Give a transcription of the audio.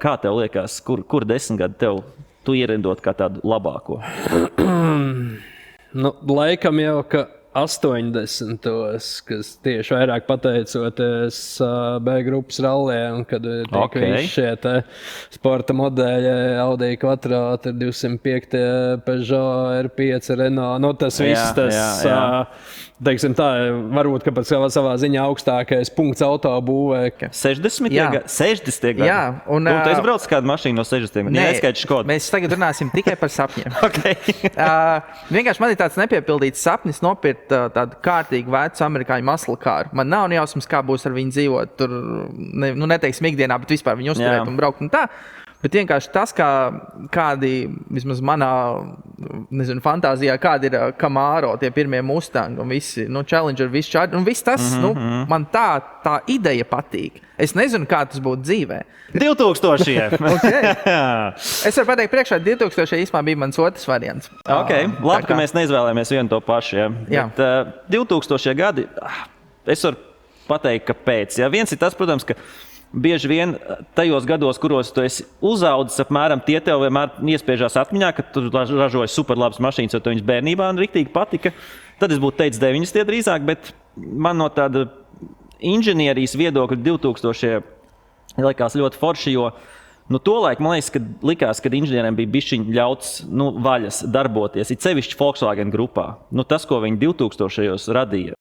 Kā tev liekas, kur 10 gadu tu ierindot kā tādu labāko? Nu, laikam jau, ka 80. kas tieši vairāk pateicoties B grupas ralliem, kad tika visi šie sporta modeļi, Audi Quattro, 205, Peugeot, R5, Renault. Nu, tas viss, teiksim tā, varbūt, ka pat savā ziņā augstākais punkts autobūvē. 60 gadi? Jā. Un tu esi braucis kādu mašīnu no 60 gadiem? Neskaidrs Škodu. Mēs tagad runāsim tikai par sapņiem. Okay. Vienkārši man ir tāds nepiepildīts sapnis nopirkt tādu kārtīgu vecu amerikāņu muscle car. Man nav jausmas, kā būs ar viņu dzīvot tur, neteiksim ikdienā, bet vispār viņu uzturēt un braukt un tā. Bet vienkārši tas, kādi, vismaz manā, fantāzijā, kādi ir Camaro, tie pirmie Mustang un visi, Challenger, visi Charger, un viss tas, man tā ideja patīk. Es nezinu, kā tas būtu dzīvē. 2000. Okay. Es varu pateikt, priekšā 2000 īstenībā bija mans otrs variants. Labi, ka mēs neizvēlējāmies vienu to pašu. Ja. Bet, 2000 gadi, es varu pateikt, kāpēc. Ja. Viens ir tas, protams, ka bieži vien tajos gados, kuros tu esi uzaudzis, apmēram tie tev vienmēr iespiežās atmiņā, ka tu ražoji superlabas mašīnas, jo tu viņas bērnībā riktīgi patika. Tad es būtu teicis 90 drīzāk, bet man no tāda inženierijas viedokļa 2000 likās ļoti forši, jo tolaik, man likās, ka inženieriem bija bišķiņ ļauts vaļas darboties, it sevišķi Volkswagen grupā. Tas, ko viņi 2000 radīja.